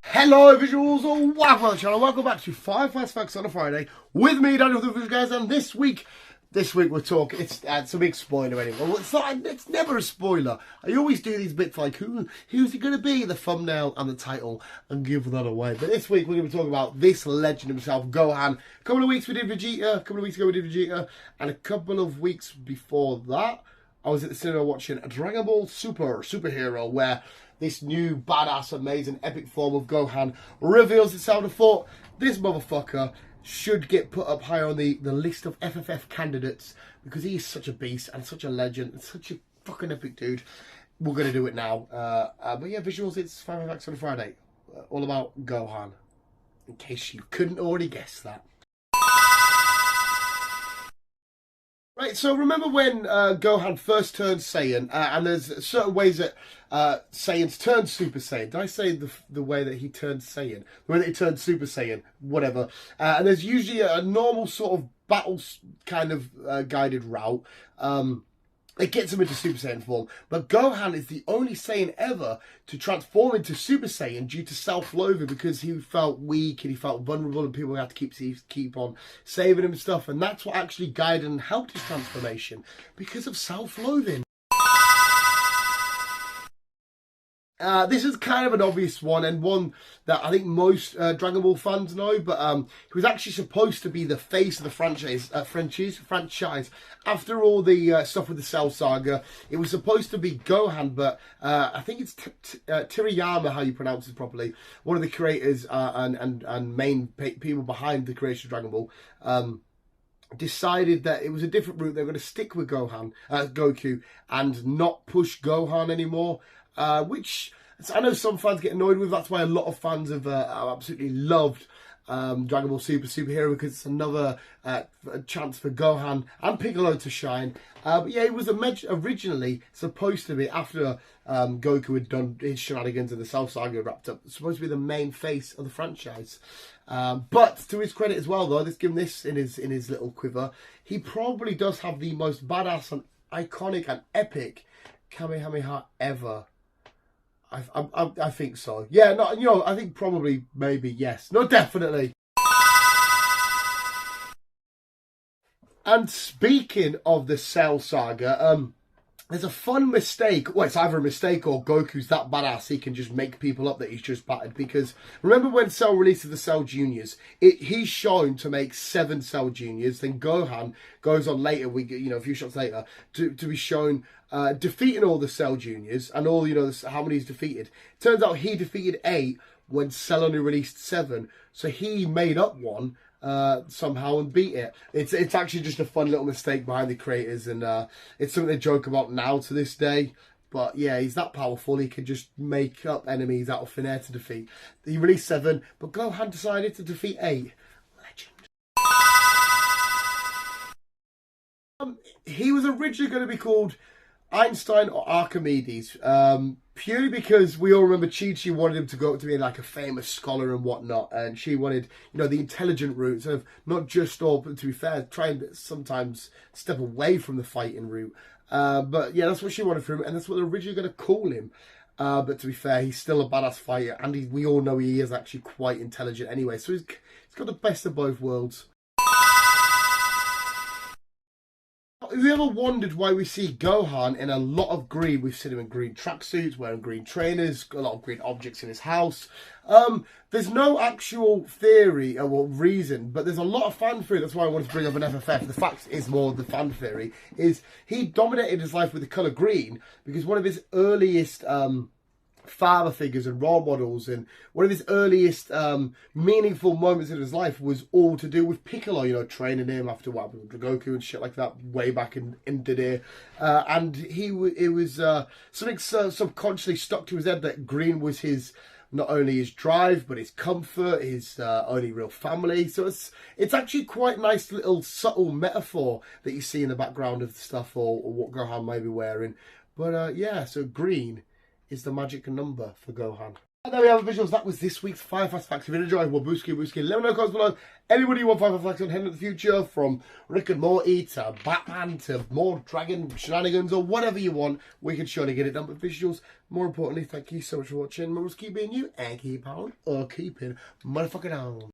Hello visuals, and welcome to the channel. Welcome back to 5 Fast Facts on a Friday with me, Daniel the Visual Guys, and this week we're talking, it's a big spoiler anyway. Well, it's never a spoiler. I always do these bits like who's it going to be, the thumbnail and the title, and give that away. But this week we're going to be talking about this legend himself, Gohan. A couple of weeks we did Vegeta, a couple of weeks ago we did Vegeta, and a couple of weeks before that I was at the cinema watching a Dragon Ball Superhero, where this new badass, amazing, epic form of Gohan reveals itself. I thought this motherfucker should get put up higher on the list of FFF candidates because he's such a beast and such a legend and such a fucking epic dude. We're going to do it now. But yeah, visuals, it's 5 Facts on a Friday. All about Gohan, in case you couldn't already guess that. Right, so remember when Gohan first turned Saiyan, and there's certain ways that Saiyans turn Super Saiyan. Did I say the way that he turned Saiyan? The way that he turned Super Saiyan, whatever. And there's usually a normal sort of battle kind of guided route. It gets him into Super Saiyan form. But Gohan is the only Saiyan ever to transform into Super Saiyan due to self-loathing, because he felt weak and he felt vulnerable and people had to keep on saving him and stuff. And that's what actually guided and helped his transformation, because of self-loathing. This is kind of an obvious one, and one that I think most Dragon Ball fans know, but he was actually supposed to be the face of the franchise. After all the stuff with the Cell Saga, it was supposed to be Gohan, but I think it's Toriyama, how you pronounce it properly, one of the creators and main people behind the creation of Dragon Ball, decided that it was a different route. They're going to stick with Goku, and not push Gohan anymore. Which I know some fans get annoyed with. That's why a lot of fans have absolutely loved Dragon Ball Superhero, because it's another chance for Gohan and Piccolo to shine. But yeah, it was originally supposed to be, after Goku had done his shenanigans and the Cell Saga wrapped up, supposed to be the main face of the franchise. But to his credit as well, though, let's give him this in his little quiver. He probably does have the most badass and iconic and epic Kamehameha ever. I think so. Yeah, no, you know, I think probably, maybe, yes. No, definitely. And speaking of the Cell Saga, there's a fun mistake. Well, it's either a mistake or Goku's that badass he can just make people up that he's just battered. Because remember when Cell releases the Cell Juniors, he's shown to make 7 Cell Juniors. Then Gohan goes on later, a few shots later, to be shown defeating all the Cell Juniors and all, how many he's defeated. Turns out he defeated 8 when Cell only released 7. So he made up one somehow and beat it. It's actually just a fun little mistake behind the creators, and it's something they joke about now to this day. But yeah, he's that powerful, he can just make up enemies out of thin air to defeat. He released 7, but Gohan decided to defeat 8. Legend. He was originally going to be called Einstein or Archimedes, purely because we all remember Chi wanted him to go up to be like a famous scholar and whatnot, and she wanted, the intelligent route, sort of not just all, but to be fair, try and sometimes step away from the fighting route. But yeah, that's what she wanted from him, and that's what they're originally going to call him. But to be fair, he's still a badass fighter, and we all know he is actually quite intelligent anyway, so he's got the best of both worlds. Have you ever wondered why we see Gohan in a lot of green? We've seen him in green tracksuits, wearing green trainers, got a lot of green objects in his house. There's no actual theory or reason, but there's a lot of fan theory. That's why I wanted to bring up an FFF. The fact is more the fan theory is he dominated his life with the colour green because one of his earliest father figures and role models, and one of his earliest meaningful moments in his life was all to do with Piccolo, training him after what happened with Goku and shit like that way back in the day. And it was something subconsciously stuck to his head that green was not only his drive, but his comfort, his only real family. So it's actually quite nice little subtle metaphor that you see in the background of the stuff or what Gohan may be wearing. But yeah, so green is the magic number for Gohan. And there we have the visuals. That was this week's 5 Fast Facts. If you enjoyed, well, Booski, let me know in the comments below. Anybody you want 5 Fast Facts on Hen in the future, from Rick and Morty to Batman to more dragon shenanigans or whatever you want, we can surely get it done. But visuals, more importantly, thank you so much for watching. Remember to keep being you and keep on or keeping motherfucking on.